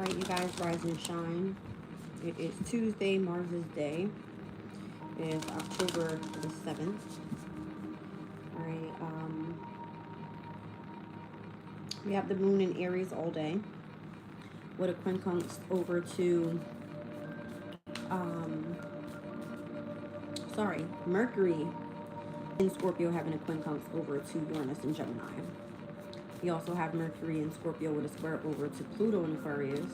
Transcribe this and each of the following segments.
All right, you guys, rise and shine. It is Tuesday, Mars's Day. It is October the 7th. All right, we have the moon in Aries all day with a quincunx over to, Mercury in Scorpio having a quincunx over to Uranus in Gemini. We also have Mercury in Scorpio with a square over to Pluto in Aquarius.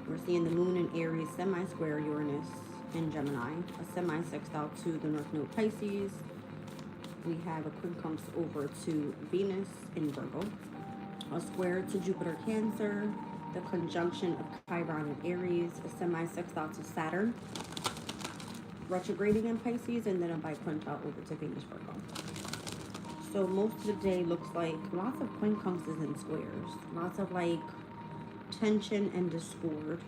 We're seeing the moon in Aries semi-square Uranus in Gemini, a semi-sextile to the North Node Pisces. We have a quincunx over to Venus in Virgo, a square to Jupiter Cancer, the conjunction of Chiron in Aries, a semi-sextile to Saturn, retrograding in Pisces, and then a biquintile over to Venus Virgo. So most of the day looks like lots of quincunxes and squares, lots of like tension and discord.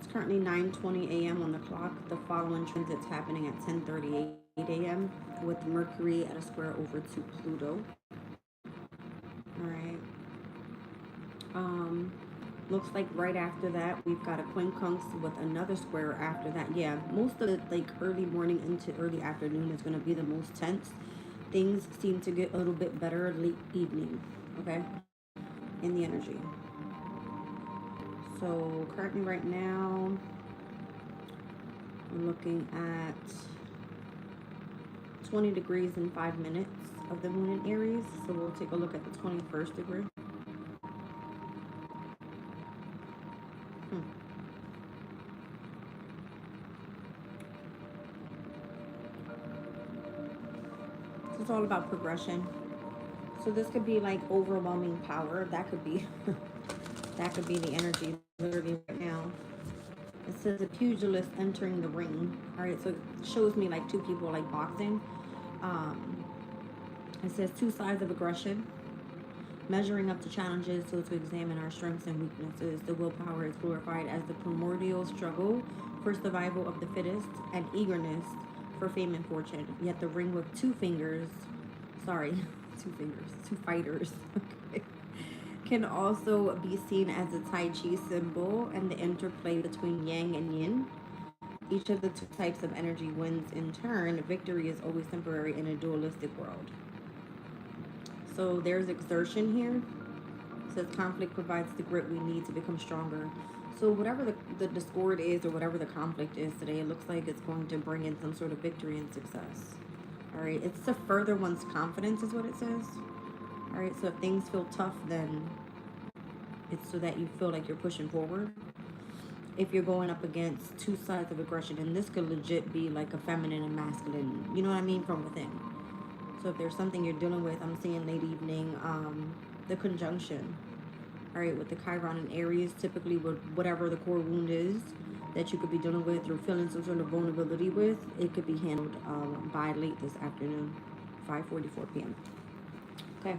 It's currently 9:20 a.m. on the clock. The following transit's happening at 10:38 a.m. with Mercury at a square over to Pluto. All right. Looks like right after that we've got a quincunx with another square after that. Yeah, most of it like early morning into early afternoon is going to be the most tense. Things seem to get a little bit better late evening, okay, in the energy. So currently right now we're looking at 20 degrees in 5 minutes of the moon in Aries. So we'll take a look at the 21st degree. It's all about progression. So this could be like overwhelming power. That could be that could be the energy literally right now. It says a pugilist entering the ring. All right, so it shows me like two people like boxing. It says two sides of aggression, measuring up to challenges, so to examine our strengths and weaknesses. The willpower is glorified as the primordial struggle for survival of the fittest and eagerness for fame and fortune. Yet the ring with two fingers, two fighters, okay, can also be seen as a Tai Chi symbol and the interplay between yang and yin. Each of the two types of energy wins in turn. Victory is always temporary in a dualistic world. So there's exertion here. It says conflict provides the grit we need to become stronger. So whatever the discord is or whatever the conflict is today, it looks like it's going to bring in some sort of victory and success. All right, it's to further one's confidence is what it says. All right, so if things feel tough, then it's so that you feel like you're pushing forward. If you're going up against two sides of aggression, and this could legit be like a feminine and masculine, you know what I mean, from within. So if there's something you're dealing with, I'm seeing late evening, the conjunction, all right, with the Chiron and Aries, typically with whatever the core wound is that you could be dealing with or feeling some sort of vulnerability with, it could be handled by late this afternoon, 5:44 p.m. Okay.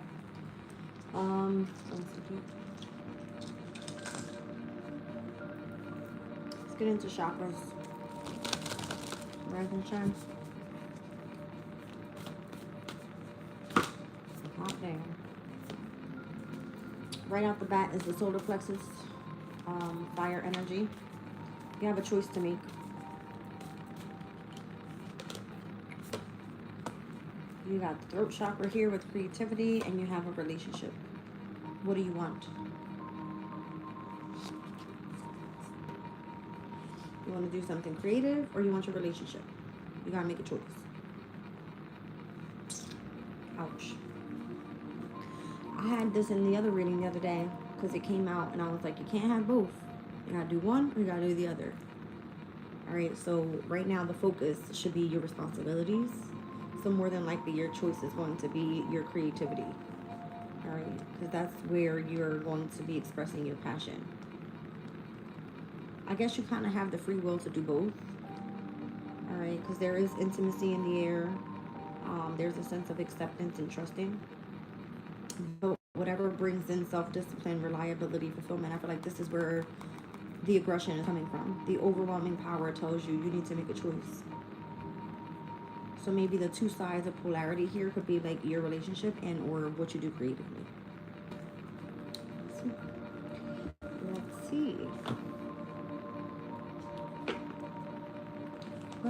One second. Let's get into chakras. Rise and shine. Hot day. Right out the bat is the solar plexus, fire energy. You have a choice to make. You got the throat chakra here with creativity, and you have a relationship. What do you want? You want to do something creative, or you want your relationship? You gotta make a choice. Ouch. I had this in the other reading the other day because it came out and I was like, you can't have both. You gotta do one or you gotta do the other. All right, so right now the focus should be your responsibilities. So more than likely your choice is going to be your creativity. All right, because that's where you're going to be expressing your passion. I guess you kind of have the free will to do both. All right, because there is intimacy in the air. There's a sense of acceptance and trusting. But whatever brings in self-discipline, reliability, fulfillment, I feel like this is where the aggression is coming from. The overwhelming power tells you you need to make a choice. So maybe the two sides of polarity here could be like your relationship and or what you do creatively.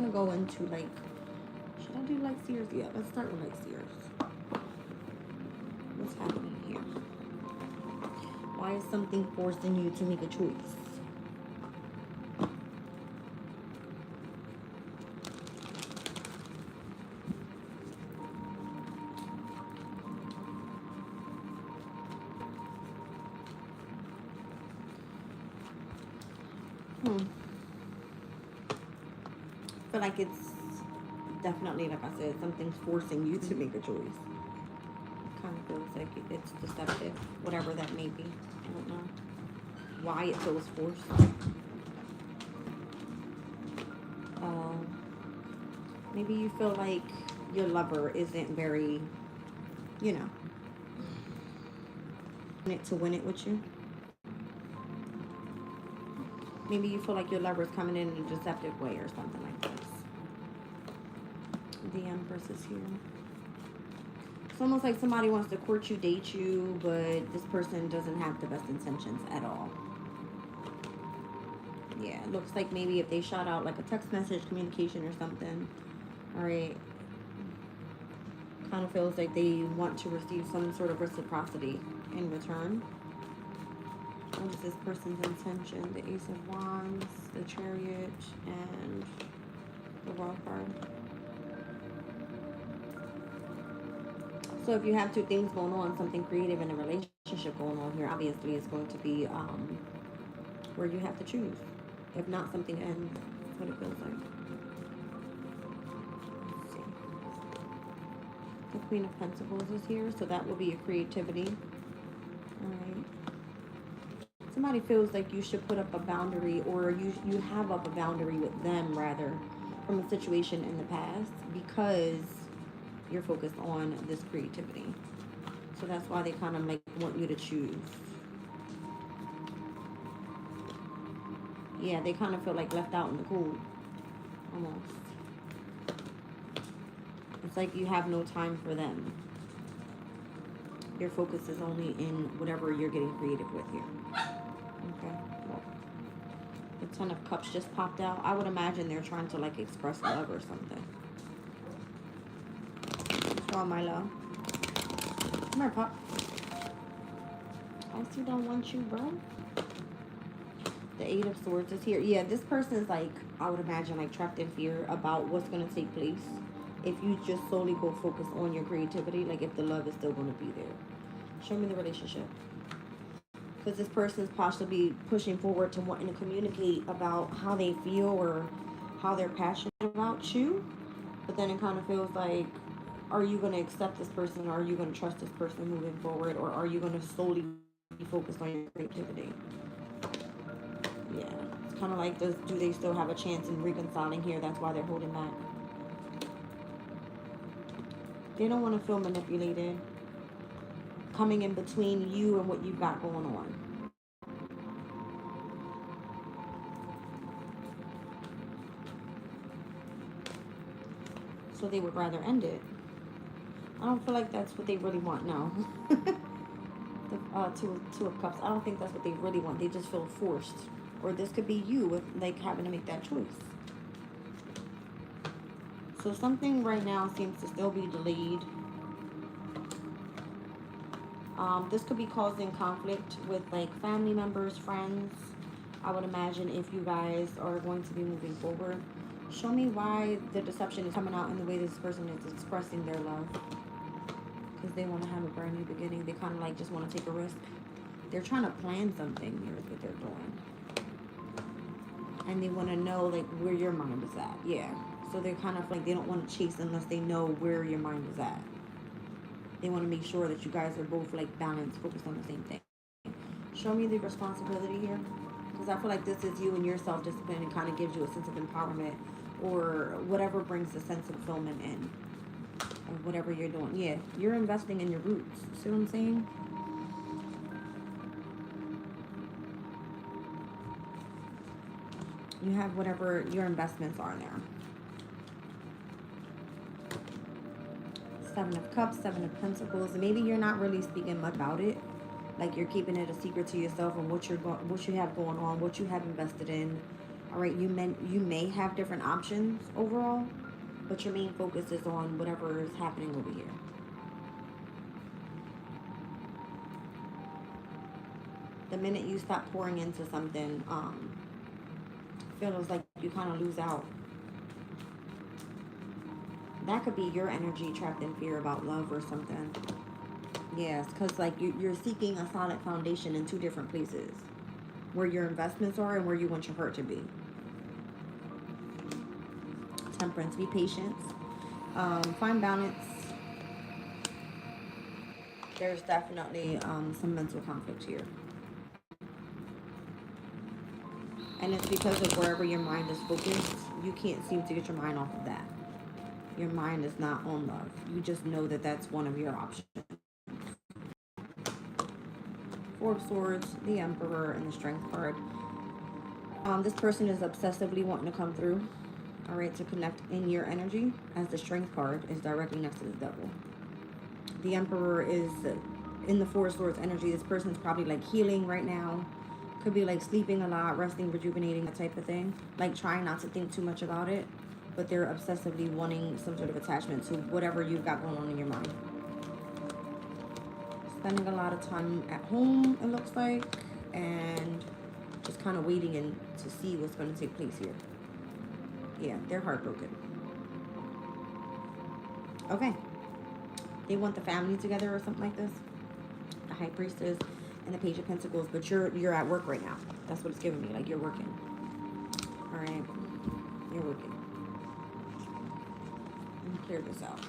to go into like, should I do like Sears? Yeah, let's start with like Sears. What's happening here? Why is something forcing you to make a choice? I feel like it's definitely, like I said, something's forcing you to make a choice. It kind of feels like it's deceptive, whatever that may be. I don't know why it feels forced. Maybe you feel like your lover isn't very, you know, in it to win it with you. Maybe you feel like your lover is coming in a deceptive way or something like this. The Empress is here. It's almost like somebody wants to court you, date you, but this person doesn't have the best intentions at all. Yeah, it looks like maybe if they shot out like a text message communication or something, all right, kind of feels like they want to receive some sort of reciprocity in return. What is this person's intention? The Ace of Wands, the Chariot, and the World card. So if you have two things going on, something creative in a relationship going on here, obviously it's going to be where you have to choose. If not, something ends. That's what it feels like. Let's see. The Queen of Pentacles is here, so that will be your creativity. All right. Somebody feels like you should put up a boundary, or you have up a boundary with them, rather, from a situation in the past, because you're focused on this creativity. So that's why they kind of like want you to choose. Yeah, they kind of feel like left out in the cold, almost. It's like you have no time for them. Your focus is only in whatever you're getting creative with here. Okay. Well, the Ten of Cups just popped out. I would imagine they're trying to like express love or something. What's wrong, my love? Come here, Pop. I still don't want you, bro. The Eight of Swords is here. Yeah, this person is like, I would imagine, like trapped in fear about what's going to take place if you just solely go focus on your creativity, like if the love is still going to be there. Show me the relationship. Because this person is possibly pushing forward to wanting to communicate about how they feel or how they're passionate about you. But then it kind of feels like, are you going to accept this person, or are you going to trust this person moving forward, or are you going to solely be focused on your creativity? Yeah, it's kind of like, do they still have a chance in reconciling here? That's why they're holding back. They don't want to feel manipulated, coming in between you and what you've got going on. So they would rather end it. I don't feel like that's what they really want now. The two of Cups. I don't think that's what they really want. They just feel forced. Or this could be you with like having to make that choice. So something right now seems to still be delayed. This could be causing conflict with like family members, friends. I would imagine if you guys are going to be moving forward. Show me why the deception is coming out in the way this person is expressing their love. Because they want to have a brand new beginning. They kind of like just want to take a risk. They're trying to plan something. Here's what they're doing. And they want to know like where your mind is at. Yeah. So they're kind of like, they don't want to chase unless they know where your mind is at. They want to make sure that you guys are both like balanced, focused on the same thing. Show me the responsibility here. Because I feel like this is you and your self-discipline, and kind of gives you a sense of empowerment, or whatever brings a sense of fulfillment in, or whatever you're doing. Yeah, you're investing in your roots. See what I'm saying? You have whatever your investments are there. Seven of Cups, Seven of Pentacles. Maybe you're not really speaking much about it. Like you're keeping it a secret to yourself and what you have going on, what you have invested in, All right, you may have different options overall, but your main focus is on whatever is happening over here. The minute you stop pouring into something, feels like you kind of lose out. That could be your energy trapped in fear about love or something. Yes, because like you're seeking a solid foundation in two different places, where your investments are and where you want your heart to be. Temperance, be patient. Find balance. There's definitely some mental conflict here. And it's because of wherever your mind is focused, you can't seem to get your mind off of that. Your mind is not on love. You just know that that's one of your options. Four of Swords, the Emperor, and the Strength card. This person is obsessively wanting to come through, all right, to connect in your energy, as the Strength card is directly next to the Devil. The Emperor is in the Four of Swords energy. This person's probably like healing right now. Could be like sleeping a lot, resting, rejuvenating, that type of thing. Like trying not to think too much about it, but they're obsessively wanting some sort of attachment to whatever you've got going on in your mind. Spending a lot of time at home, it looks like, and just kind of waiting in to see what's going to take place here. Yeah, they're heartbroken. Okay. They want the family together or something like this. The High Priestess and the Page of Pentacles, but you're at work right now. That's what it's giving me. Like you're working. All right, you're working. Let me clear this out.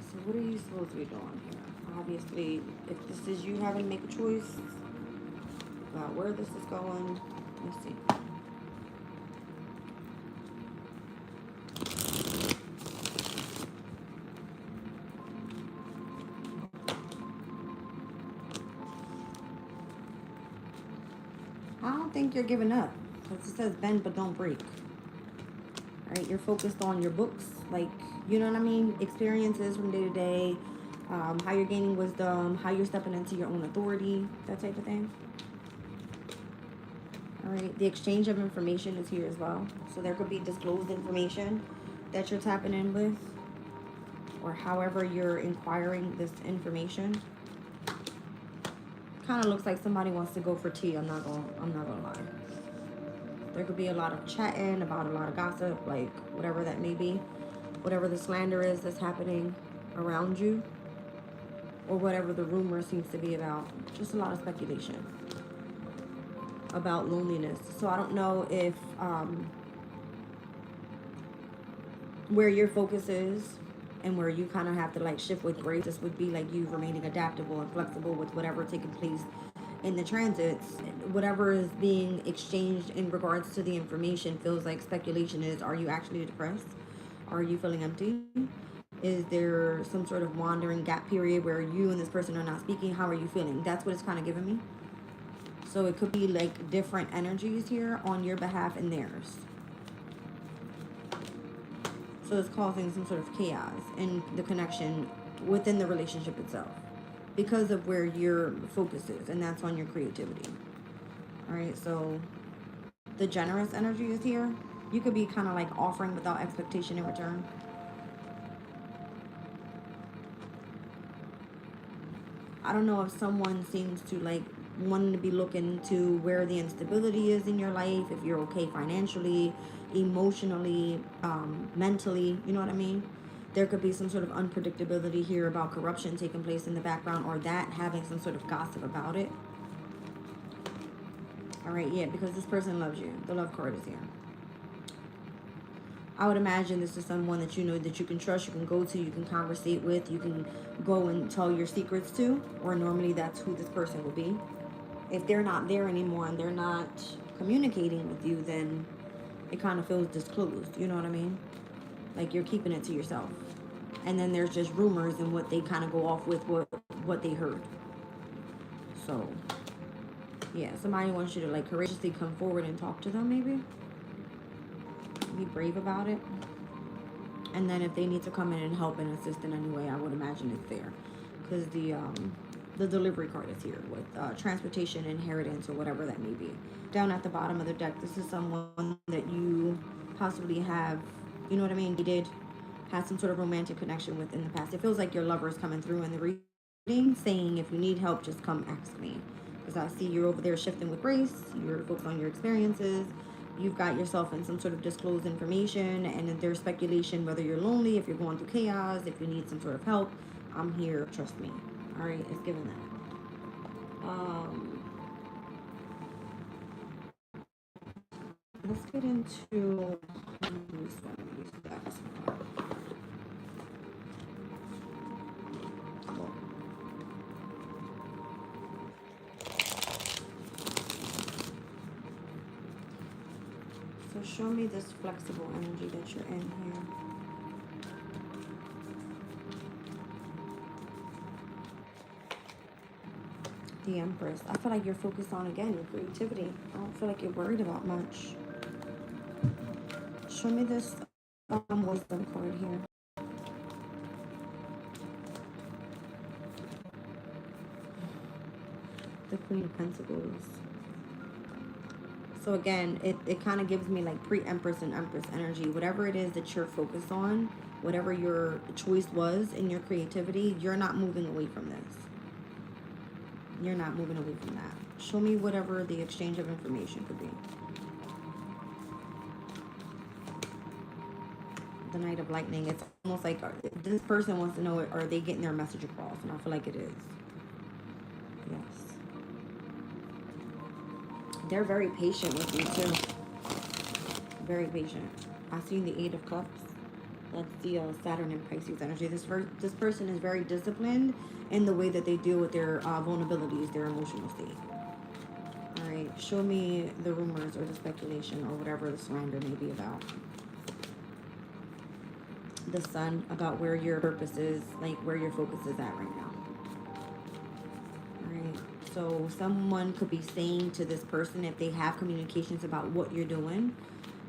So what are you supposed to be doing here? Obviously, if this is you having to make a choice about where this is going, let's see. I don't think you're giving up, because it says bend but don't break. Right? You're focused on your books, like, you know what I mean? Experiences from day to day, how you're gaining wisdom, how you're stepping into your own authority, that type of thing. All right, the exchange of information is here as well. So there could be disclosed information that you're tapping in with, or however you're inquiring this information. Kind of looks like somebody wants to go for tea. I'm not gonna lie. There could be a lot of chatting about a lot of gossip, like whatever that may be, whatever the slander is that's happening around you, or whatever the rumor seems to be about. Just a lot of speculation about loneliness. So I don't know if where your focus is and where you kind of have to like shift with grace. This would be like you remaining adaptable and flexible with whatever taking place in the transits. Whatever is being exchanged in regards to the information feels like speculation is, are you actually depressed? Are you feeling empty? Is there some sort of wandering gap period where you and this person are not speaking? How are you feeling? That's what it's kind of giving me. So it could be like different energies here on your behalf and theirs. So it's causing some sort of chaos in the connection within the relationship itself because of where your focus is, and that's on your creativity. All right, so the generous energy is here. You could be kind of like offering without expectation in return. I don't know if someone seems to like wanting to be looking to where the instability is in your life, if you're okay financially, emotionally, mentally, you know what I mean? There could be some sort of unpredictability here about corruption taking place in the background, or that having some sort of gossip about it. All right, yeah, because this person loves you. The love card is here. I would imagine this is someone that you know that you can trust, you can go to, you can conversate with, you can go and tell your secrets to, or normally that's who this person will be. If they're not there anymore and they're not communicating with you, then it kind of feels disclosed, you know what I mean? Like you're keeping it to yourself. And then there's just rumors and what they kind of go off with what they heard. So, yeah, somebody wants you to like courageously come forward and talk to them maybe. be brave about it. And then if they need to come in and help and assist in any way, I would imagine it's there, because the delivery card is here with transportation, inheritance, or whatever that may be. Down at the bottom of the deck, this is someone that you possibly have, you know what I mean, dated, had some sort of romantic connection with in the past. It feels like your lover is coming through in the reading, saying, if you need help, just come ask me. Because I see you're over there shifting with grace, you're focused on your experiences, you've got yourself in some sort of disclosed information, and there's speculation whether you're lonely, if you're going through chaos, if you need some sort of help. I'm here, trust me. All right, it's given that. Let's get into this one of these decks. So show me this flexible energy that you're in here. The Empress. I feel like you're focused on, again, your creativity. I don't feel like you're worried about much. Show me this wisdom card here. The Queen of Pentacles. So again, it kind of gives me like pre-Empress and Empress energy. Whatever it is that you're focused on, whatever your choice was in your creativity, you're not moving away from this. You're not moving away from that. Show me whatever the exchange of information could be. The Knight of Lightning. It's almost like this person wants to know, are they getting their message across? And I feel like it is. Yes. They're very patient with you too. Very patient. I see the Eight of Cups. That's the Saturn and Pisces energy. This person is very disciplined in the way that they deal with their vulnerabilities, their emotional state. All right, show me the rumors or the speculation or whatever the slander may be about. The Sun, about where your purpose is, like where your focus is at right now. All right, so someone could be saying to this person, if they have communications about what you're doing,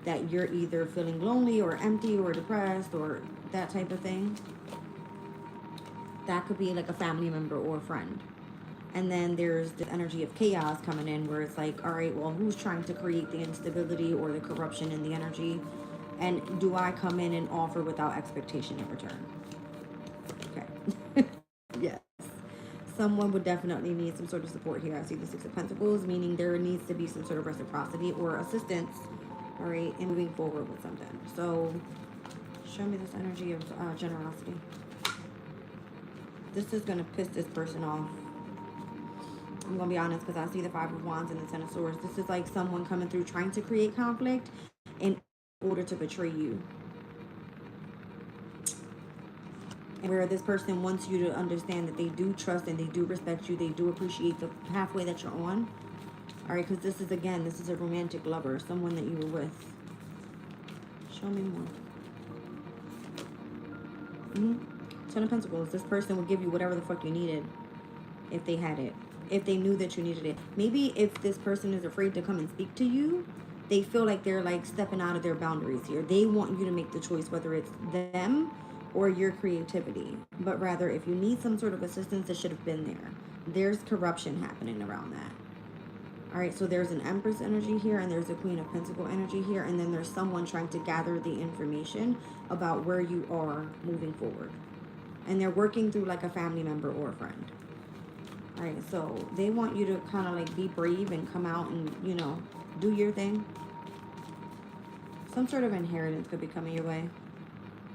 that you're either feeling lonely or empty or depressed or that type of thing. That could be like a family member or a friend. And then there's the energy of chaos coming in, where it's like, all right, well, who's trying to create the instability or the corruption in the energy? And do I come in and offer without expectation in return? Okay. Yes. Someone would definitely need some sort of support here. I see the Six of Pentacles, meaning there needs to be some sort of reciprocity or assistance, all right, in moving forward with something. So show me this energy of generosity. This is going to piss this person off. I'm going to be honest, because I see the Five of Wands and the Ten of Swords. This is like someone coming through trying to create conflict in order to betray you. And where this person wants you to understand that they do trust and they do respect you. They do appreciate the pathway that you're on. All right, because this is, again, this is a romantic lover, someone that you were with. Show me more. Ten of Pentacles. This person would give you whatever the fuck you needed if they had it. If they knew that you needed it. Maybe if this person is afraid to come and speak to you, they feel like they're like stepping out of their boundaries here. They want you to make the choice, whether it's them or your creativity. But rather, if you need some sort of assistance, it should have been there. There's corruption happening around that. All right, so there's an Empress energy here, and there's a Queen of Pentacle energy here, and then there's someone trying to gather the information about where you are moving forward. And they're working through like a family member or a friend. All right, so they want you to kind of like be brave and come out and, you know, do your thing. Some sort of inheritance could be coming your way.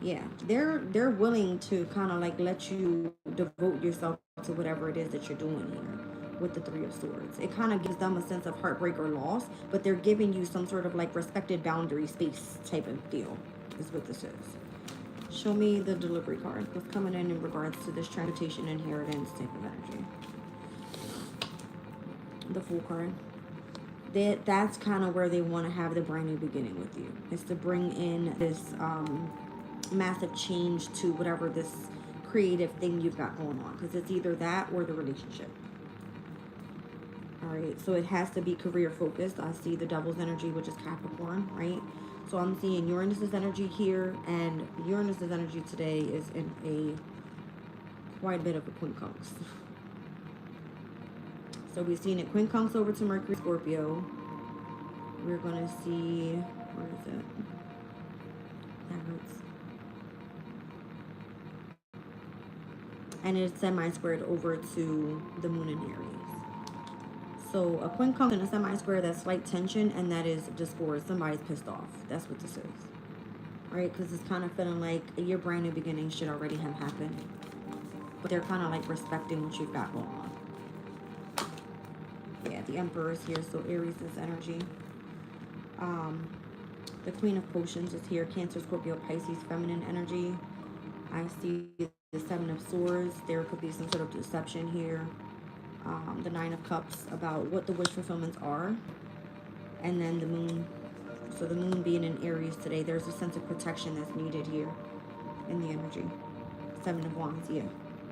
Yeah, they're willing to kind of like let you devote yourself to whatever it is that you're doing here with the Three of Swords. It kind of gives them a sense of heartbreak or loss, but they're giving you some sort of like respected boundary space type of deal is what this is. Show me the delivery card. What's coming in regards to this transportation inheritance type of energy. The Fool card. That's kind of where they want to have the brand new beginning with you. It's to bring in this massive change to whatever this creative thing you've got going on. Because it's either that or the relationship. All right, so it has to be career focused. I see the Devil's energy, which is Capricorn, right? So I'm seeing Uranus's energy here, and Uranus's energy today is in a quite a bit of a quincunx. So we've seen it quincunx over to Mercury, Scorpio. We're gonna see, where is it? That hurts. And it's semi-squared over to the moon in Aries. So a quincunx and a semi-square, that's slight tension, and that is discord. Somebody's pissed off. That's what this is. Right? Because it's kind of feeling like your brand new beginning should already have happened. But they're kind of like respecting what you've got going on. Yeah, the Emperor is here, so Aries is energy. The Queen of Potions is here, Cancer, Scorpio, Pisces, feminine energy. I see the Seven of Swords. There could be some sort of deception here. The Nine of Cups, about what the wish fulfillments are. And then the Moon. So the Moon being in Aries today, there's a sense of protection that's needed here in the energy. Seven of Wands, yeah.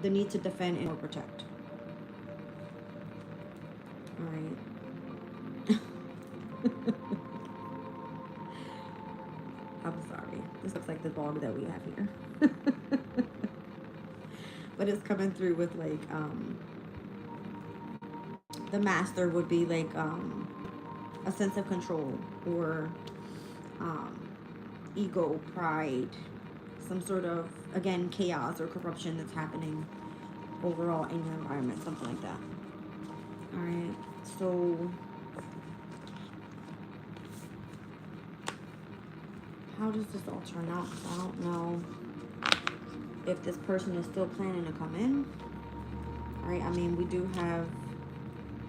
The need to defend and or protect. All right. I'm sorry. This looks like the dog that we have here. But it's coming through with like, the Master would be like a sense of control, or ego, pride, some sort of, again, chaos or corruption that's happening overall in your environment, something like that. All right, so how does this all turn out? I don't know if this person is still planning to come in. All right, I mean, we do have,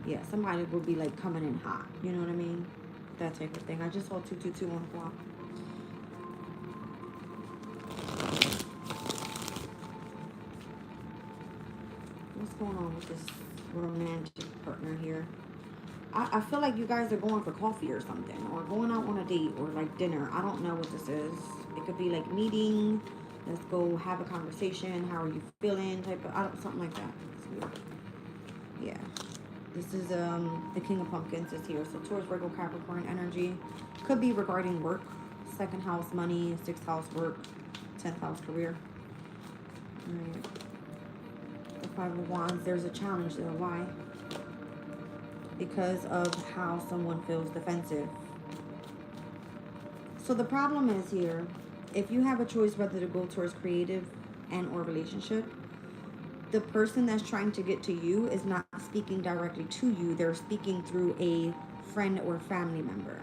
yeah, somebody will be like coming in hot, you know what I mean? That type of thing. I just saw 222 on the clock. What's going on with this romantic partner here? I feel like you guys are going for coffee or something, or going out on a date, or like dinner. I don't know what this is. It could be like meeting, let's go have a conversation, how are you feeling, type of, I don't, something like that. It's weird. Yeah. This is the King of Pumpkins is here. So Taurus, Virgo, Capricorn energy. Could be regarding work. Second house, money. Sixth house, work. 10th house, career. All right. The Five of Wands. There's a challenge there. Why? Because of how someone feels defensive. So the problem is here, if you have a choice whether to go towards creative and or relationship, the person that's trying to get to you is not speaking directly to you. They're speaking through a friend or family member.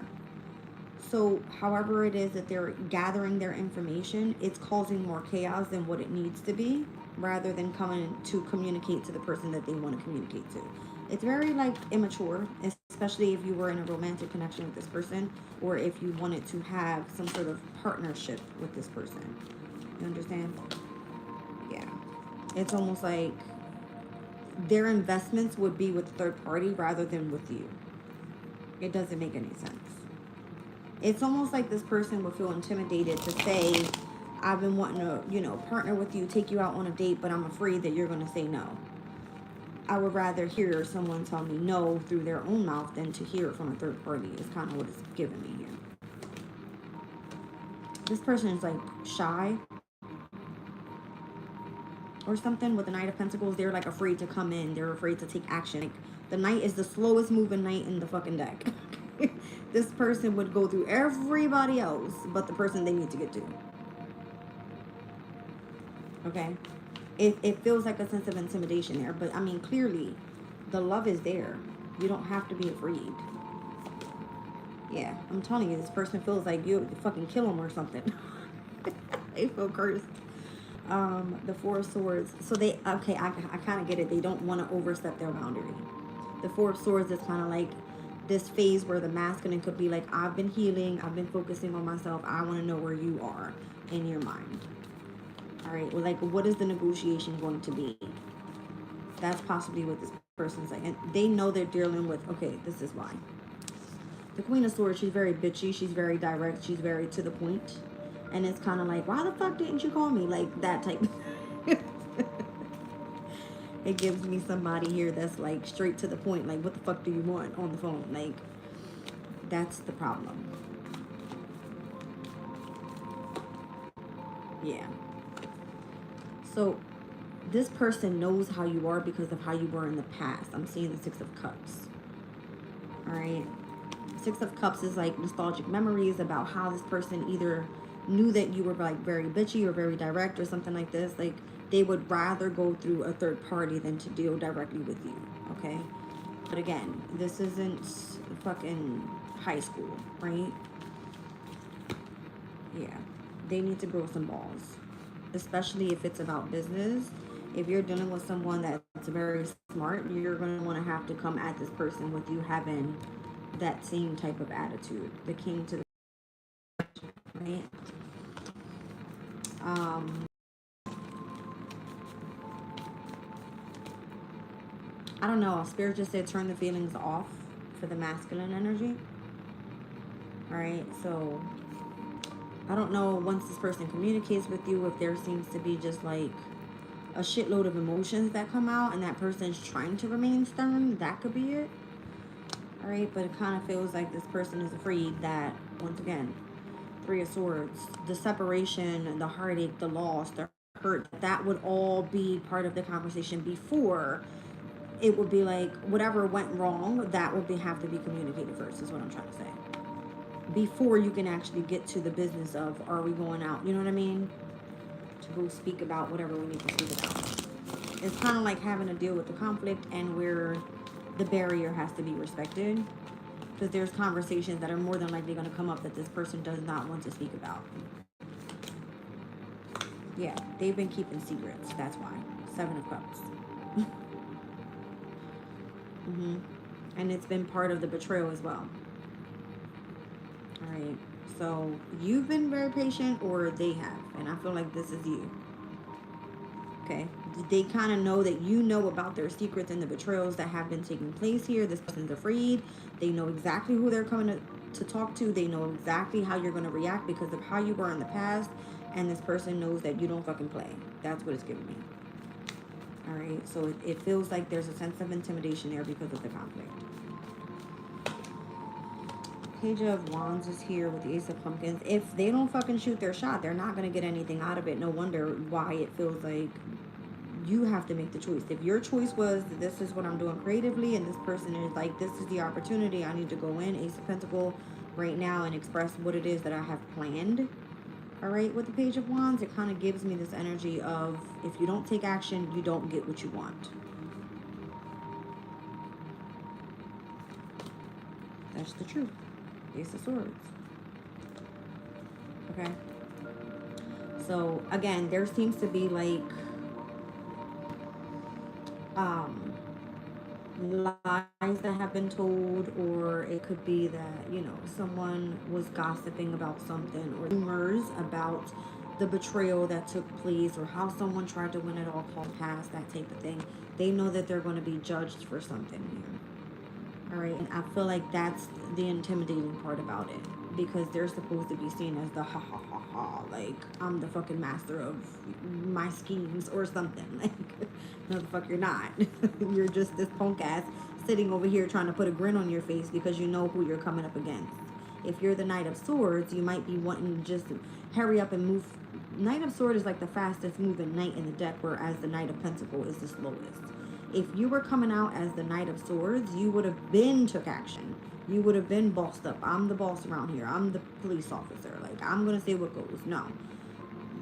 So however it is that they're gathering their information, it's causing more chaos than what it needs to be, rather than coming to communicate to the person that they want to communicate to. It's very like immature, especially if you were in a romantic connection with this person, or if you wanted to have some sort of partnership with this person. You understand? Yeah. It's almost like their investments would be with a third party rather than with you. It doesn't make any sense. It's almost like this person would feel intimidated to say, I've been wanting to, you know, partner with you, take you out on a date, but I'm afraid that you're going to say no. I would rather hear someone tell me no through their own mouth than to hear it from a third party, is kind of what it's giving me here. This person is like shy or something with the Knight of Pentacles. They're like afraid to come in. They're afraid to take action. Like, the Knight is the slowest moving Knight in the fucking deck. This person would go through everybody else but the person they need to get to. Okay? It feels like a sense of intimidation there. But, I mean, clearly, the love is there. You don't have to be afraid. Yeah, I'm telling you, this person feels like you fucking kill them or something. They feel cursed. The Four of Swords. So they, okay, I kind of get it. They don't want to overstep their boundary. The Four of Swords is kind of like this phase where the masculine could be like, I've been healing. I've been focusing on myself. I want to know where you are in your mind. All right, well, like, what is the negotiation going to be? That's possibly what this person's like. And they know they're dealing with, okay, this is why. The Queen of Swords, she's very bitchy. She's very direct. She's very to the point. And it's kind of like, why the fuck didn't you call me? Like, that type. It gives me somebody here that's like straight to the point. Like, what the fuck do you want on the phone? Like, that's the problem. Yeah. So this person knows how you are because of how you were in the past. I'm seeing the Six of Cups. All right. Six of Cups is like nostalgic memories about how this person either knew that you were like very bitchy or very direct or something like this. Like they would rather go through a third party than to deal directly with you. Okay. But again, this isn't fucking high school, right? Yeah. They need to grow some balls, especially if it's about business. If you're dealing with someone that's very smart, you're going to want to have to come at this person with you having that same type of attitude. The king to the right. Um, I don't know. Spirit just said turn the feelings off for the masculine energy. All right. So I don't know once this person communicates with you if there seems to be just like a shitload of emotions that come out and that person's trying to remain stern. That could be it. All right. But it kind of feels like this person is afraid that, once again, Three of Swords, the separation, the heartache, the loss, the hurt, that would all be part of the conversation before it would be like whatever went wrong, that would have to be communicated first, is what I'm trying to say. Before you can actually get to the business of, are we going out? You know what I mean? To go speak about whatever we need to speak about. It's kind of like having to deal with the conflict and where the barrier has to be respected. Because there's conversations that are more than likely going to come up that this person does not want to speak about. Yeah, they've been keeping secrets. That's why. Seven of Cups. And it's been part of the betrayal as well. All right. So you've been very patient, or they have. And I feel like this is you. Okay. They kind of know that you know about their secrets and the betrayals that have been taking place here. This person's afraid. They know exactly who they're coming to talk to. They know exactly how you're going to react because of how you were in the past. And this person knows that you don't fucking play. That's what it's giving me. All right. So it feels like there's a sense of intimidation there because of the conflict. Page of Wands is here with the Ace of Pumpkins. If they don't fucking shoot their shot, they're not going to get anything out of it. No wonder why it feels like you have to make the choice. If your choice was, this is what I'm doing creatively, and this person is like, this is the opportunity, I need to go in, Ace of Pentacle right now, and express what it is that I have planned. All right, with the Page of Wands, it kind of gives me this energy of, if you don't take action, you don't get what you want. That's the truth. Ace of Swords. Okay. So again, there seems to be like lies that have been told, or it could be that, you know, someone was gossiping about something, or rumors about the betrayal that took place, or how someone tried to win it all called past, that type of thing. They know that they're going to be judged for something here. All right, and I feel like that's the intimidating part about it, because they're supposed to be seen as the ha ha ha ha, like I'm the fucking master of my schemes or something. Like, no, the fuck you're not. You're just this punk ass sitting over here trying to put a grin on your face because you know who you're coming up against. If you're the Knight of Swords, you might be wanting to just hurry up and move. Knight of Swords is like the fastest moving knight in the deck, whereas the Knight of Pentacle is the slowest. If you were coming out as the Knight of Swords, you would have been took action. You would have been bossed up. I'm the boss around here. I'm the police officer. Like, I'm going to say what goes. No.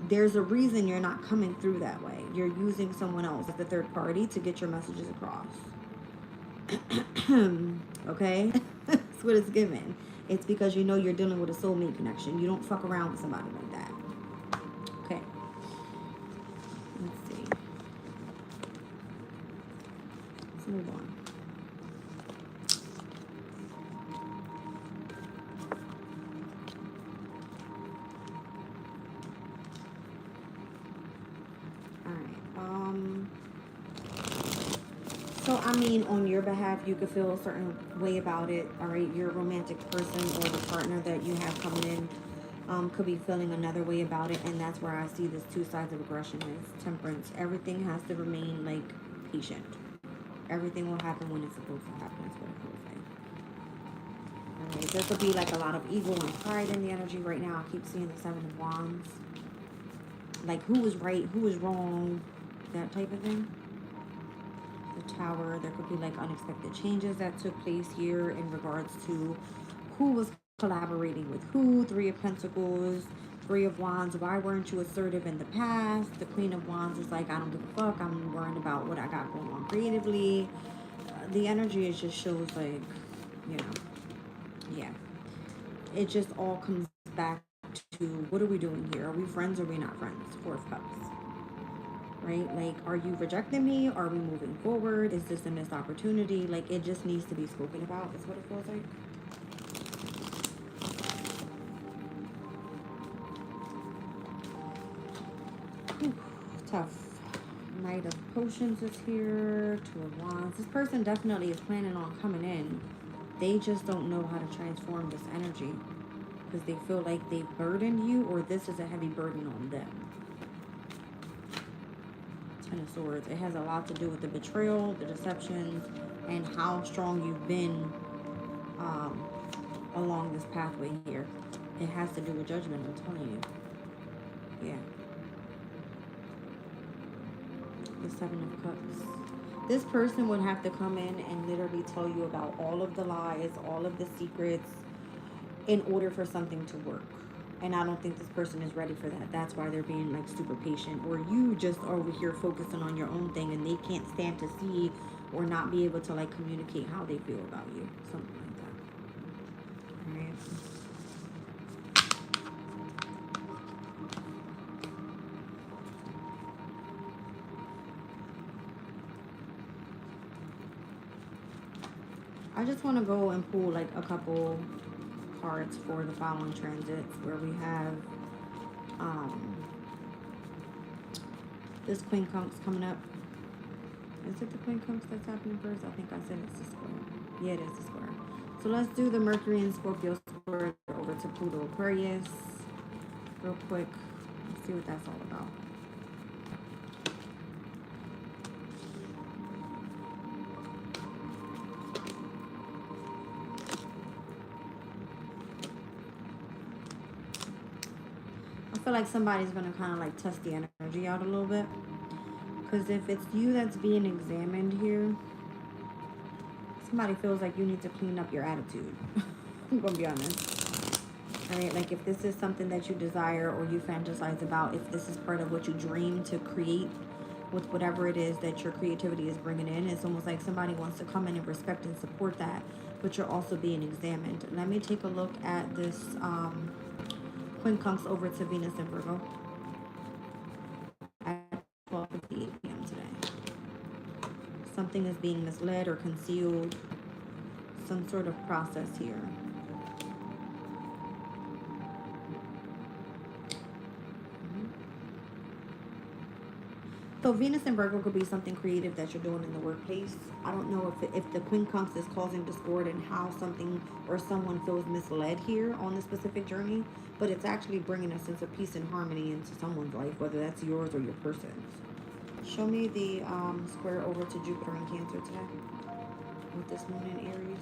There's a reason you're not coming through that way. You're using someone else as the third party to get your messages across. Okay? That's what it's given. It's because you know you're dealing with a soulmate connection. You don't fuck around with somebody like that. Okay. Let's see. Let's move on. So, I mean, on your behalf, you could feel a certain way about it, all right? Your romantic person or the partner that you have coming in could be feeling another way about it, and that's where I see this two sides of aggression is Temperance. Everything has to remain, like, patient. Everything will happen when it's supposed to happen, is what it feels like. All right, there could be, like, a lot of ego and pride in the energy right now. I keep seeing the Seven of Wands. like who was right, who was wrong, that type of thing. The Tower, there could be like unexpected changes that took place here in regards to who was collaborating with who. Three of Pentacles, Three of Wands. Why weren't you assertive in the past? The Queen of Wands is like, I don't give a fuck. I'm worrying about what I got going on creatively. The energy, it just shows like, you know, yeah. It just all comes back to what are we doing here? Are we friends or are we not friends? Four of Cups. Right? Like, are you rejecting me? Are we moving forward? Is this a missed opportunity? Like, it just needs to be spoken about, is what it feels like. Whew, tough. Knight of Potions is here. Two of Wands. This person definitely is planning on coming in. They just don't know how to transform this energy because they feel like they burdened you, or this is a heavy burden on them. Ten of Swords. It has a lot to do with the betrayal, the deceptions, and how strong you've been along this pathway here. It has to do with judgment, I'm telling you. Yeah. The Seven of Cups. This person would have to come in and literally tell you about all of the lies, all of the secrets, in order for something to work. And I don't think this person is ready for that. That's why they're being like super patient. Or you just are over here focusing on your own thing and they can't stand to see or not be able to like communicate how they feel about you. Something like that. Alright. I just want to go and pull like a couple cards for the following transits where we have this Queen Conks coming up. Is it the Queen Conks that's happening first? I think I said it's the square. Yeah, it is the square. So let's do the Mercury and Scorpio square over to Pluto Aquarius real quick. Let's see what that's all about. I feel like somebody's going to kind of like test the energy out a little bit. Because if it's you that's being examined here, somebody feels like you need to clean up your attitude. I'm going to be honest. All right, like if this is something that you desire or you fantasize about, if this is part of what you dream to create with whatever it is that your creativity is bringing in, it's almost like somebody wants to come in and respect and support that, but you're also being examined. Let me take a look at this Queen Conks over to Venus and Virgo at 12:58 p.m. today. Something is being misled or concealed. Some sort of process here. So Venus and Virgo could be something creative that you're doing in the workplace. I don't know if the Queen Conks is causing discord and how something or someone feels misled here on this specific journey, but it's actually bringing a sense of peace and harmony into someone's life, whether that's yours or your person's. Show me the square over to Jupiter and Cancer today with this moon in Aries.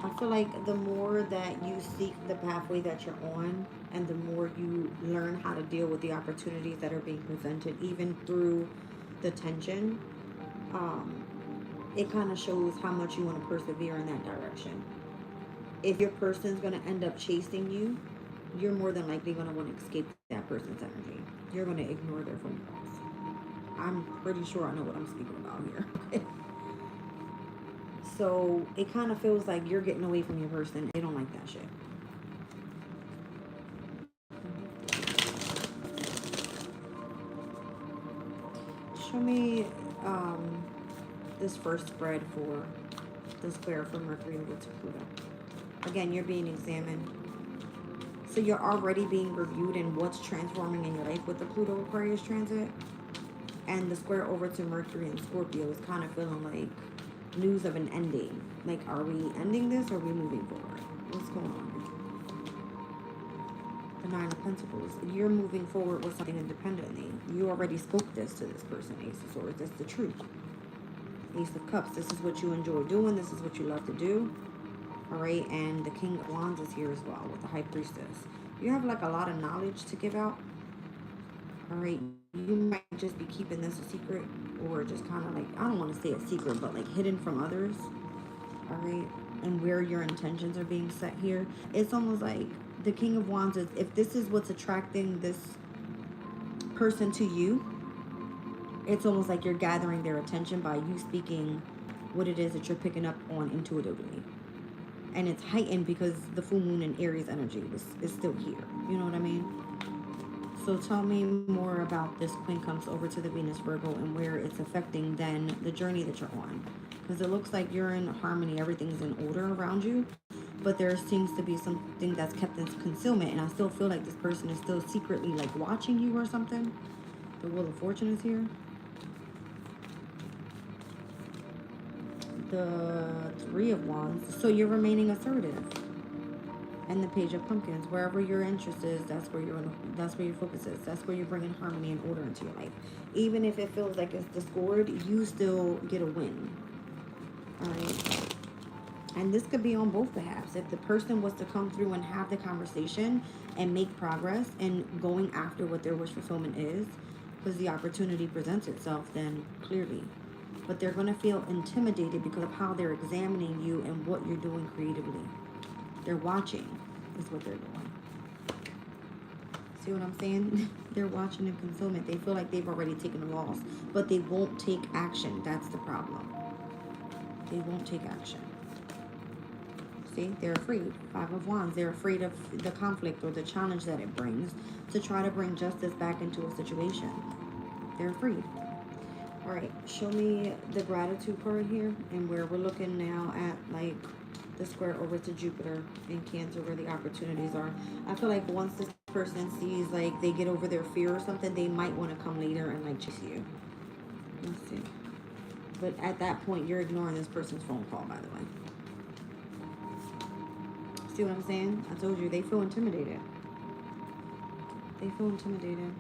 I feel like the more that you seek the pathway that you're on and the more you learn how to deal with the opportunities that are being presented, even through the tension, it kind of shows how much you want to persevere in that direction. If your person's going to end up chasing you, you're more than likely going to want to escape that person's energy. You're going to ignore their phone calls. I'm pretty sure I know what I'm speaking about here. So it kind of feels like you're getting away from your person. They don't like that shit. Show me this first spread for the square from Mercury over to Pluto. Again, you're being examined. So you're already being reviewed in what's transforming in your life with the Pluto Aquarius transit. And the square over to Mercury and Scorpio is kind of feeling like news of an ending. Like, are we ending this or are we moving forward? What's going on here? The Nine of Pentacles. You're moving forward with something independently. You already spoke this to this person, Ace of Swords. That's the truth. Ace of Cups. This is what you enjoy doing. This is what you love to do. All right. And the King of Wands is here as well with the High Priestess. You have like a lot of knowledge to give out. All right. You might just be keeping this a secret, or just kind of like, I don't want to say a secret, but like hidden from others. All right. And where your intentions are being set here. It's almost like the King of Wands is, if this is what's attracting this person to you, it's almost like you're gathering their attention by you speaking what it is that you're picking up on intuitively. And it's heightened because the full moon and Aries energy is still here. You know what I mean? So tell me more about this Queen comes over to the Venus Virgo and where it's affecting then the journey that you're on. Because it looks like you're in harmony. Everything's in order around you. But there seems to be something that's kept in concealment. And I still feel like this person is still secretly like watching you or something. The Wheel of Fortune is here. The Three of Wands. So you're remaining assertive. And the Page of Pumpkins. Wherever your interest is, that's where your focus is. That's where you're bringing harmony and order into your life. Even if it feels like it's discord, you still get a win. All right. And this could be on both behalves. If the person was to come through and have the conversation and make progress and going after what their wish fulfillment is, because the opportunity presents itself, then clearly. But they're going to feel intimidated because of how they're examining you and what you're doing creatively. They're watching is what they're doing. See what I'm saying? They're watching in concealment. They feel like they've already taken a loss, but they won't take action. That's the problem. They won't take action. See, they're afraid. Five of Wands. They're afraid of the conflict or the challenge that it brings to try to bring justice back into a situation. They're afraid. All right, show me the gratitude card here and where we're looking now at like the square over to Jupiter in Cancer where the opportunities are. I feel like once this person sees like they get over their fear or something, they might want to come later and like chase you. Let's see. But at that point, you're ignoring this person's phone call, by the way. See what I'm saying? I told you, they feel intimidated. They feel intimidated.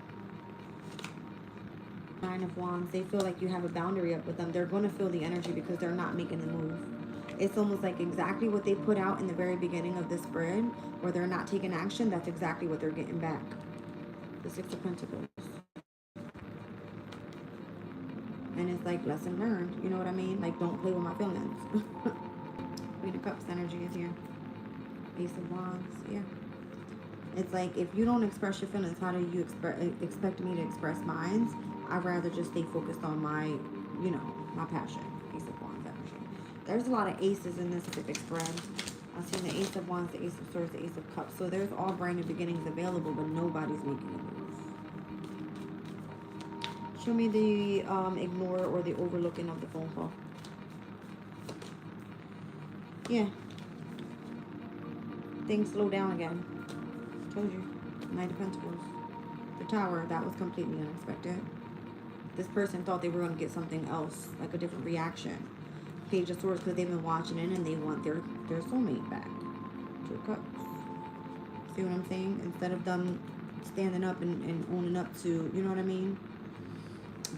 Nine of Wands. They feel like you have a boundary up with them. They're going to feel the energy because they're not making the move. It's almost like exactly what they put out in the very beginning of the spread, where they're not taking action. That's exactly what they're getting back. The Six of Pentacles. And it's like lesson learned. You know what I mean? Like, don't play with my feelings. Queen of Cups energy is here. Ace of Wands. Yeah. It's like, if you don't express your feelings, how do you expect me to express mine? I'd rather just stay focused on my, you know, my passion. Ace of Wands energy. There's a lot of aces in this specific spread. I've seen the Ace of Wands, the Ace of Swords, the Ace of Cups. So there's all brand new beginnings available, but nobody's making a move. Show me the ignore or the overlooking of the phone call. Yeah. Things slow down again. Told you. Knight of Pentacles. The Tower, that was completely unexpected. This person thought they were going to get something else, like a different reaction. Page of Swords, because they've been watching it and they want their soulmate back. Two of Cups. See what I'm saying? Instead of them standing up and owning up to, you know what I mean?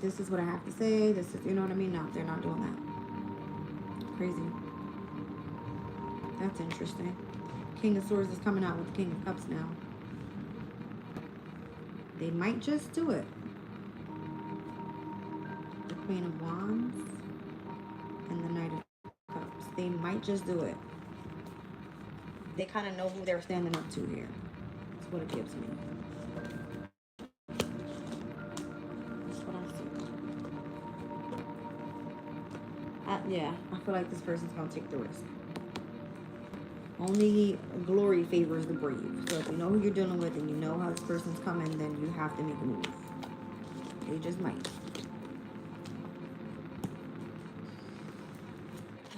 This is what I have to say. This is, you know what I mean? No, they're not doing that. Crazy. That's interesting. King of Swords is coming out with the King of Cups now. They might just do it. The Queen of Wands and the Knight of Cups. They might just do it. They kind of know who they're standing up to here. That's what it gives me. That's what I see. Yeah, I feel like this person's going to take the risk. Only glory favors the brave. So if you know who you're dealing with and you know how this person's coming, then you have to make a move. They just might.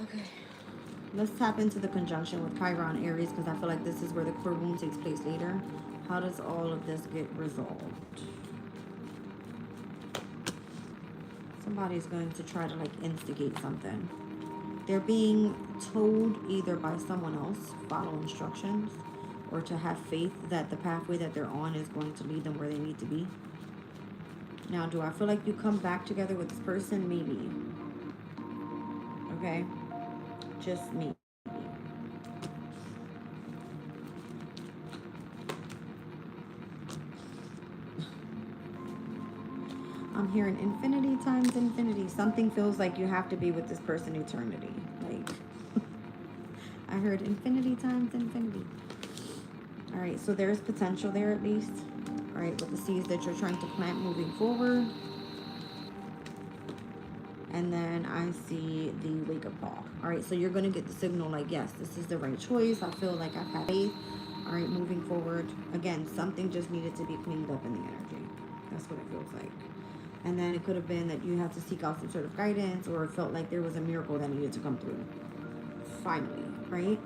Okay. Let's tap into the conjunction with Chiron Aries, because I feel like this is where the core wound takes place later. How does all of this get resolved? Somebody's going to try to like instigate something. They're being told either by someone else, follow instructions, or to have faith that the pathway that they're on is going to lead them where they need to be. Now, do I feel like you come back together with this person? Maybe. Okay? Just maybe. I'm hearing infinity times infinity. Something feels like you have to be with this person eternity. Like, I heard infinity times infinity. All right, so there's potential there at least. All right, with the seeds that you're trying to plant moving forward. And then I see the wake up call. All right, so you're going to get the signal like, yes, this is the right choice. I feel like I've had faith. All right, moving forward. Again, something just needed to be cleaned up in the energy. That's what it feels like. And then it could have been that you had to seek out some sort of guidance, or it felt like there was a miracle that needed to come through. Finally, right?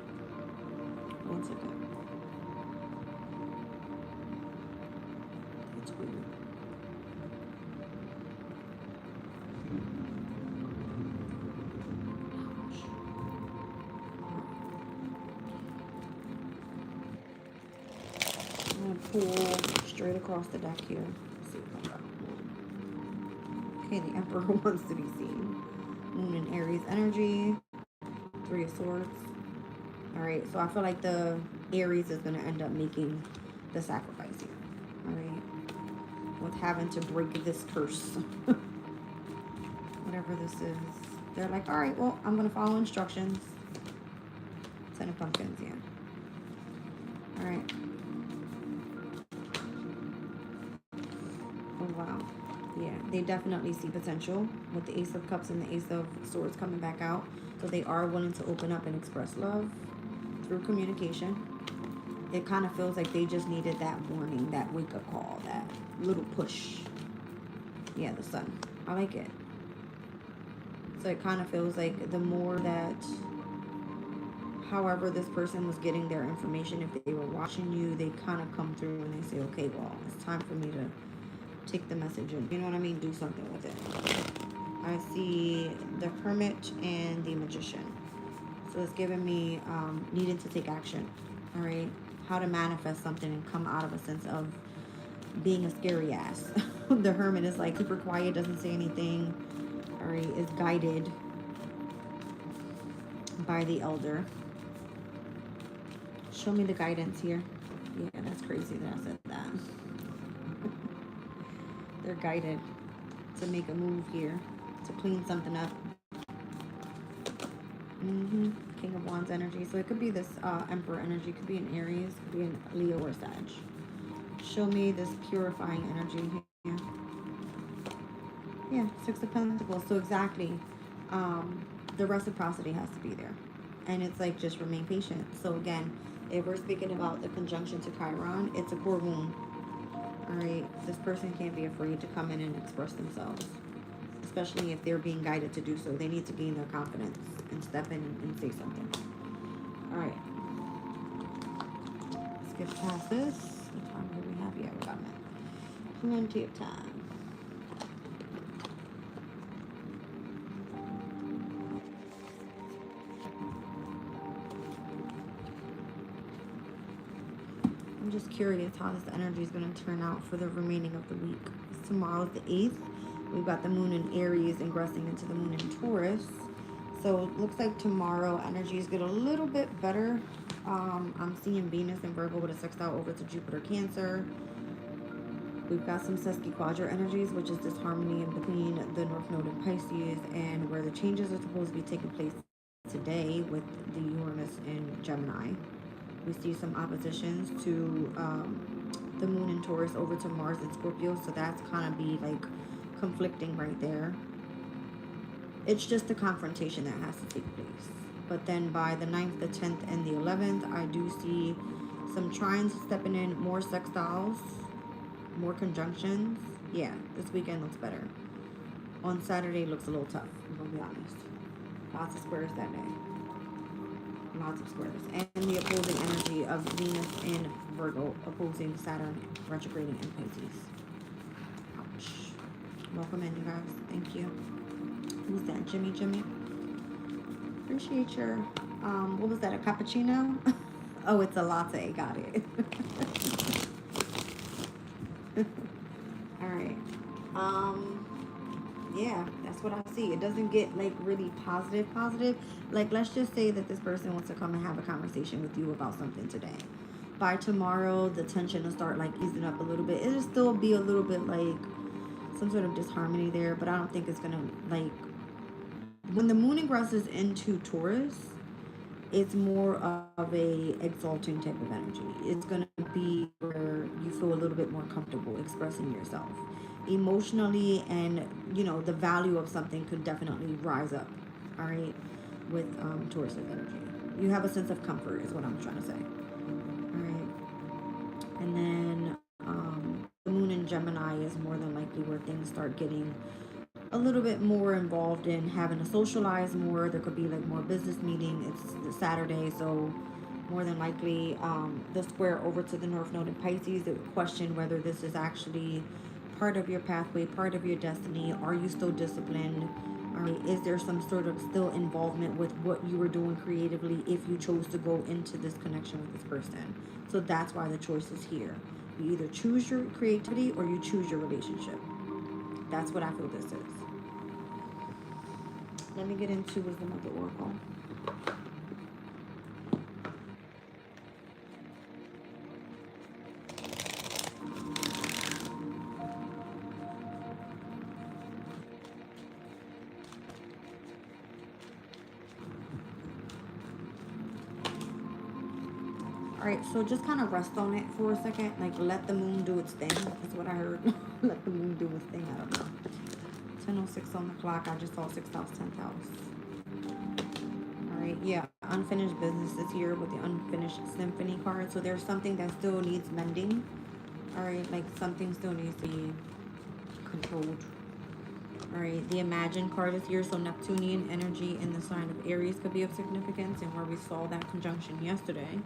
One second. That's weird. I'm going to pull straight across the deck here. Let's see what I got. Okay, the Emperor wants to be seen. Moon and Aries energy. 3 of Swords. All right, so I feel like the Aries is going to end up making the sacrifice here. All right, with having to break this curse. Whatever this is. They're like, all right, well, I'm going to follow instructions. 10 of Pumpkins, yeah. All right. Oh, wow. Yeah, they definitely see potential with the Ace of Cups and the Ace of Swords coming back out. So they are willing to open up and express love through communication. It kind of feels like they just needed that warning, that wake-up call, that little push. Yeah, the Sun. I like it. So it kind of feels like the more that, however this person was getting their information, if they were watching you, they kind of come through and they say, okay, well, it's time for me to take the message and, you know what I mean, do something with it. I see the Hermit and the Magician. So it's giving me needing to take action. All right, how to manifest something and come out of a sense of being a scary ass. The Hermit is like super quiet, doesn't say anything. All right, is guided by the Elder. Show me the guidance here. Yeah, that's crazy that I said that. They're guided to make a move here, to clean something up. King of Wands energy. So it could be this Emperor energy. Could be an Aries. Could be an Leo or Sag. Show me this purifying energy here. Yeah, 6 of Pentacles. So exactly. The reciprocity has to be there. And it's like, just remain patient. So again, if we're speaking about the conjunction to Chiron, it's a core wound. All right. This person can't be afraid to come in and express themselves. Especially if they're being guided to do so. They need to gain their confidence and step in and say something. All right. Let's get past this. What time do we have? Yeah, we got plenty of time. I'm just curious how this energy is going to turn out for the remaining of the week. Tomorrow's the 8th. We've got the moon in Aries ingressing into the moon in Taurus. So it looks like tomorrow energies get a little bit better. I'm seeing Venus and Virgo with a sextile over to Jupiter Cancer. We've got some Sesquiquadra energies, which is this harmony in between the North Node in Pisces and where the changes are supposed to be taking place today with the Uranus in Gemini. We see some oppositions to the moon in Taurus over to Mars in Scorpio. So that's kind of be like conflicting right there. It's just a confrontation that has to take place. But then by the 9th, the 10th, and the 11th, I do see some trines stepping in, more sextiles, more conjunctions. Yeah, this weekend looks better. On Saturday, looks a little tough, I'm going to be honest. Lots of squares that day. Lots of squares. And the opposing energy of Venus and Virgo opposing Saturn retrograding in Pisces. Ouch. Welcome in, you guys. Thank you. Who's that? Jimmy? Appreciate your, what was that, a cappuccino? Oh, it's a latte. Got it. All right. Yeah, that's what I see. It doesn't get like really positive. Like, let's just say that this person wants to come and have a conversation with you about something today. By tomorrow, the tension will start like easing up a little bit. It'll still be a little bit like some sort of disharmony there, but I don't think it's gonna like when the moon ingresses into Taurus, it's more of a exalting type of energy. It's gonna be where you feel a little bit more comfortable expressing yourself emotionally, and the value of something could definitely rise up. All right, with Taurus energy, you have a sense of comfort, is what I'm trying to say. All right, and then the moon in Gemini is more than likely where things start getting a little bit more involved in having to socialize more. There could be like more business meeting. It's the Saturday, so more than likely the square over to the North Node in Pisces, it would question whether this is actually part of your pathway, part of your destiny. Are you still disciplined? All right, is there some sort of still involvement with what you were doing creatively if you chose to go into this connection with this person? So that's why the choice is here. You either choose your creativity or you choose your relationship. That's what I feel this is. Let me get into wisdom of the oracle. All right, so just kind of rest on it for a second. Like, let the moon do its thing. That's what I heard. Let the moon do its thing. I don't know. 10:06 on the clock. I just saw 6th house, 10th house. All right, yeah. Unfinished business is here with the unfinished symphony card. So there's something that still needs mending. All right, like something still needs to be controlled. All right, the Imagine card is here. So Neptunian energy in the sign of Aries could be of significance, and where we saw that conjunction yesterday.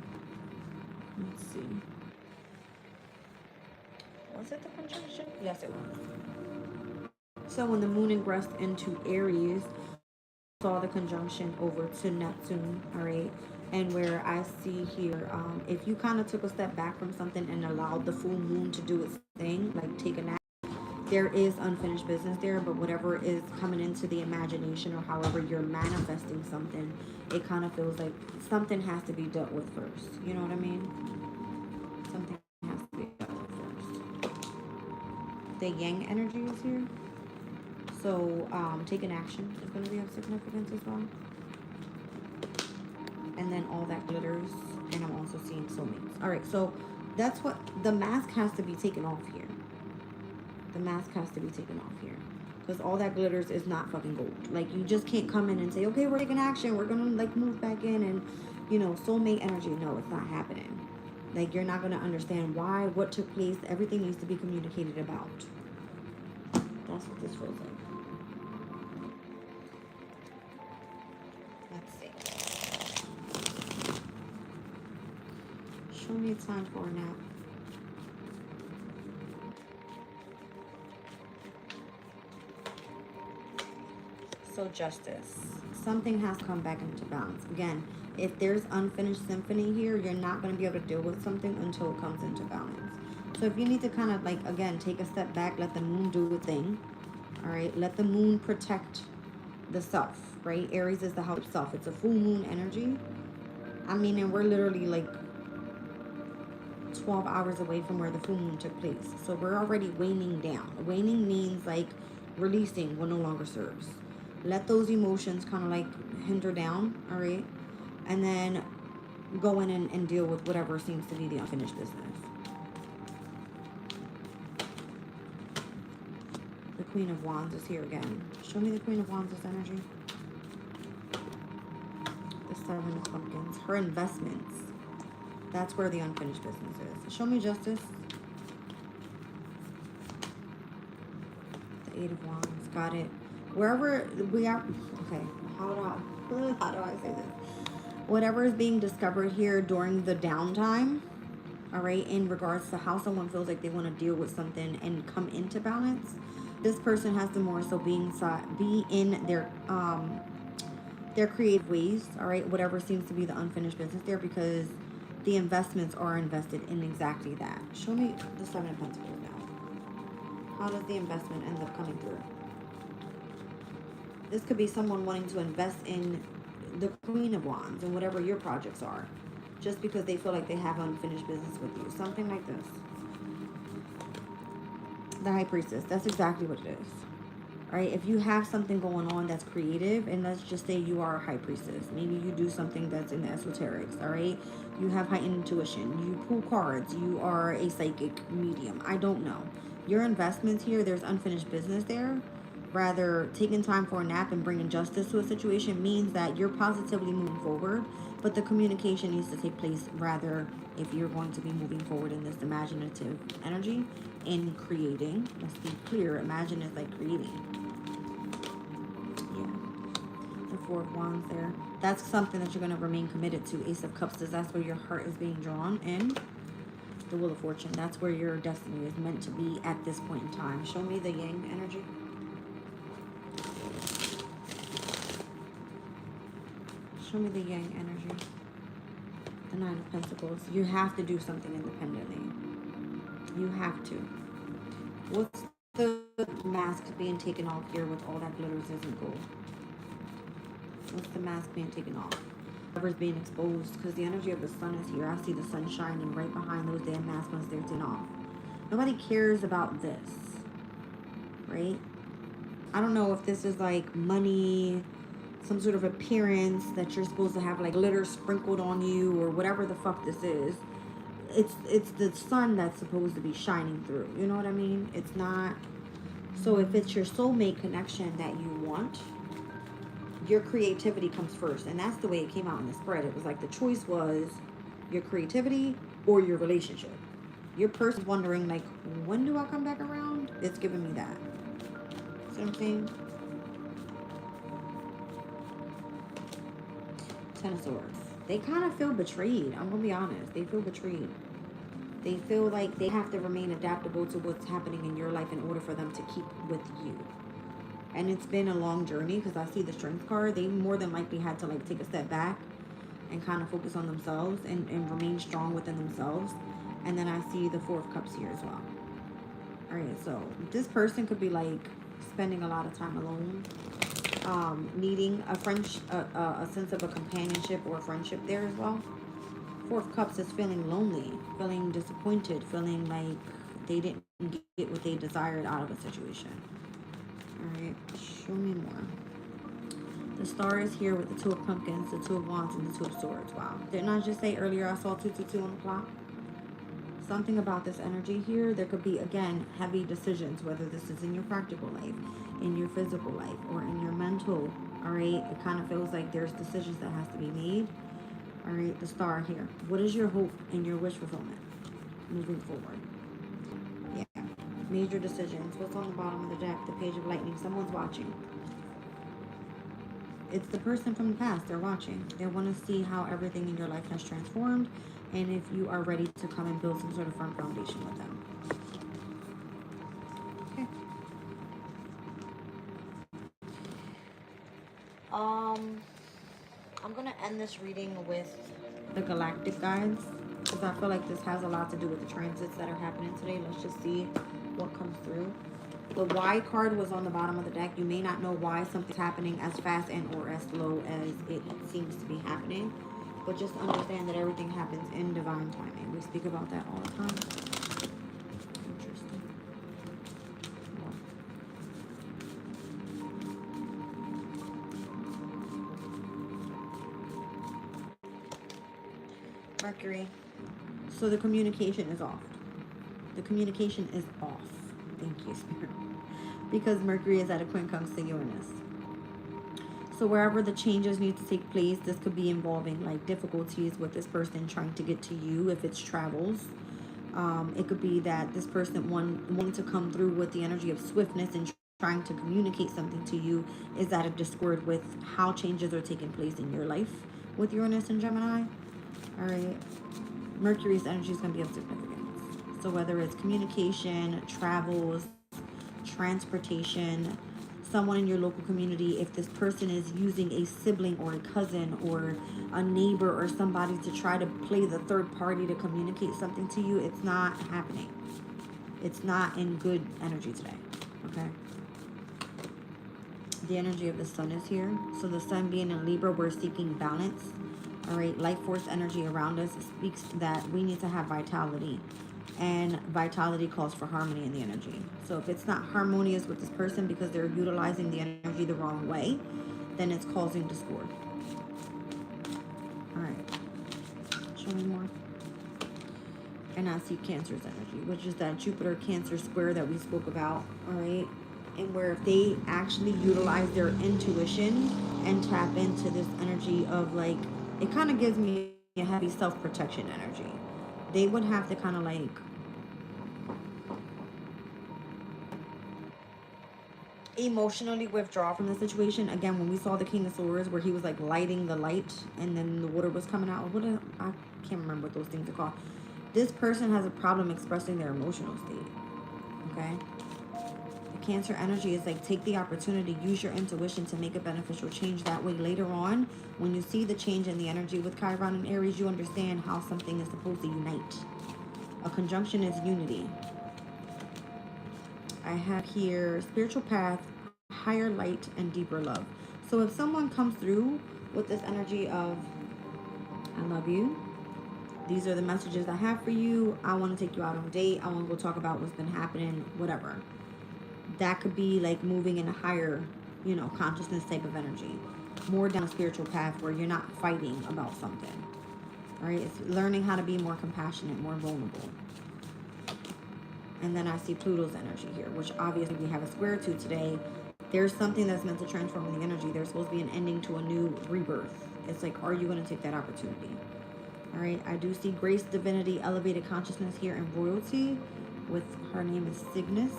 Let's see. Was it the conjunction? Yes, it was. So when the moon ingressed into Aries, saw the conjunction over to Neptune, all right? And where I see here, if you kind of took a step back from something and allowed the full moon to do its thing, like take a nap, there is unfinished business there, but whatever is coming into the imagination or however you're manifesting something, it kind of feels like something has to be dealt with first. You know what I mean? Something has to be dealt with first. The yang energy is here. So taking action is going to be of significance as well. And then all that glitters. And I'm also seeing soulmates. All right, so that's what the mask has to be taken off here. The mask has to be taken off here. Because all that glitters is not fucking gold. Like, you just can't come in and say, okay, we're taking action. We're going to, like, move back in and, soulmate energy. No, it's not happening. Like, you're not going to understand why, what took place. Everything needs to be communicated about. That's what this feels like. Let's see. Show me a time for a nap. So justice. Something has come back into balance. Again, if there's unfinished symphony here, you're not going to be able to deal with something until it comes into balance. So if you need to kind of like, again, take a step back, let the moon do a thing. All right. Let the moon protect the self, right? Aries is the house of self. It's a full moon energy. I mean, and we're literally like 12 hours away from where the full moon took place. So we're already waning down. Waning means like releasing what no longer serves. Let those emotions kind of like hinder down, all right? And then go in and deal with whatever seems to be the unfinished business. The Queen of Wands is here again. Show me the Queen of Wands' energy. The Seven of Pumpkins. Her investments. That's where the unfinished business is. Show me justice. The Eight of Wands. Got it. Wherever we are, okay, how do I say this? Whatever is being discovered here during the downtime, all right, in regards to how someone feels like they want to deal with something and come into balance, this person has to more so be in their creative ways, all right, whatever seems to be the unfinished business there, because the investments are invested in exactly that. Show me the Seven of Pentacles now. How does the investment end up coming through? This could be someone wanting to invest in the Queen of Wands and whatever your projects are, just because they feel like they have unfinished business with you. Something like this. The High Priestess. That's exactly what it is. Right? If you have something going on that's creative, and let's just say you are a High Priestess, maybe you do something that's in the esoterics, all right? You have heightened intuition, you pull cards, you are a psychic medium. I don't know. Your investments here, there's unfinished business there. Rather, taking time for a nap and bringing justice to a situation means that you're positively moving forward, but the communication needs to take place rather if you're going to be moving forward in this imaginative energy in creating. Let's be clear, imagine is like creating. The Four of Wands there. That's something that you're going to remain committed to. Ace of Cups is that's where your heart is being drawn. And the Wheel of Fortune. That's where your destiny is meant to be at this point in time. Show me the Yang energy. Show me the Yang energy. The Nine of Pentacles. You have to do something independently. You have to. What's the mask being taken off here with all that glitters isn't gold? What's the mask being taken off? Whatever's being exposed, because the energy of the sun is here. I see the sun shining right behind those damn masks once they're taken off. Nobody cares about this, right? I don't know if this is like money, some sort of appearance that you're supposed to have like glitter sprinkled on you or whatever the fuck this is. It's the sun that's supposed to be shining through. You know what I mean? It's not. So if it's your soulmate connection that you want, your creativity comes first. And that's the way it came out in the spread. It was like the choice was your creativity or your relationship. Your person's wondering, like, when do I come back around? It's giving me that. See what I'm saying? Ten of Swords. They kind of feel betrayed. I'm going to be honest. They feel betrayed. They feel like they have to remain adaptable to what's happening in your life in order for them to keep with you. And it's been a long journey because I see the Strength card. They more than likely had to like take a step back and kind of focus on themselves and remain strong within themselves. And then I see the Four of Cups here as well. All right, so this person could be like spending a lot of time alone, needing a sense of a companionship or a friendship there as well. Four of Cups is feeling lonely, feeling disappointed, feeling like they didn't get what they desired out of a situation. All right, show me more. The Star is here with the Two of Pumpkins, the Two of Wands, and the Two of Swords. Wow. Didn't I just say earlier I saw 222 on the clock? Something about this energy here. There could be, again, heavy decisions, whether this is in your practical life, in your physical life, or in your mental. All right, it kind of feels like there's decisions that has to be made. All right, the Star here. What is your hope and your wish fulfillment moving forward? Yeah, major decisions. What's on the bottom of the deck? The Page of Lightning. Someone's watching. It's the person from the past. They're watching. They want to see how everything in your life has transformed and if you are ready to come and build some sort of firm foundation with them. Okay. I'm going to end this reading with the galactic guides because I feel like this has a lot to do with the transits that are happening today. Let's just see what comes through. The Y card was on the bottom of the deck. You may not know why something's happening as fast and or as slow as it seems to be happening. But just understand that everything happens in divine timing. We speak about that all the time. Interesting. Mercury. So the communication is off. The communication is off. Thank you, Spirit. Because Mercury is at a quincunx to Uranus. So wherever the changes need to take place, this could be involving like difficulties with this person trying to get to you if it's travels. It could be that this person wanting to come through with the energy of swiftness and trying to communicate something to you is at a discord with how changes are taking place in your life with Uranus and Gemini. All right. Mercury's energy is going to be of significance. So whether it's communication, travels, transportation, someone in your local community, if this person is using a sibling or a cousin or a neighbor or somebody to try to play the third party to communicate something to you, it's not happening. It's not in good energy today, okay? The energy of the sun is here. So the sun being in Libra, we're seeking balance. All right, life force energy around us speaks that we need to have vitality. And vitality calls for harmony in the energy. So if it's not harmonious with this person because they're utilizing the energy the wrong way, then it's causing discord. All right, show me more. And I see Cancer's energy, which is that Jupiter Cancer square that we spoke about. All right, and where if they actually utilize their intuition and tap into this energy of like, it kind of gives me a heavy self-protection energy. They would have to kind of like emotionally withdraw from the situation. Again, when we saw the King of Swords where he was like lighting the light and then the water was coming out, I can't remember what those things are called. This person has a problem expressing their emotional state. Okay, the Cancer energy is like, take the opportunity, use your intuition to make a beneficial change. That way later on, when you see the change in the energy with Chiron and Aries, you understand how something is supposed to unite. A conjunction is unity. I have here spiritual path, higher light, and deeper love. So if someone comes through with this energy of, I love you, these are the messages I have for you, I want to take you out on a date, I want to go talk about what's been happening, whatever. That could be like moving in a higher, you know, consciousness type of energy. More down a spiritual path where you're not fighting about something. All right, it's learning how to be more compassionate, more vulnerable. And then I see Pluto's energy here, which obviously we have a square to today. There's something that's meant to transform in the energy. There's supposed to be an ending to a new rebirth. It's like, are you going to take that opportunity? All right, I do see grace, divinity, elevated consciousness here, and royalty with her name is Cygnus.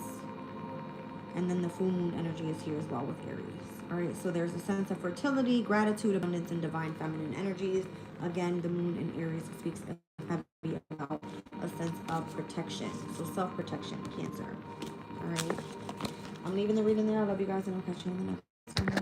And then the full moon energy is here as well with Aries. All right, so there's a sense of fertility, gratitude, abundance, and divine feminine energies. Again, the moon in Aries speaks heavy about a sense of protection. So self-protection, Cancer. All right. I'm leaving the reading there. I love you guys, and I'll catch you in the next one.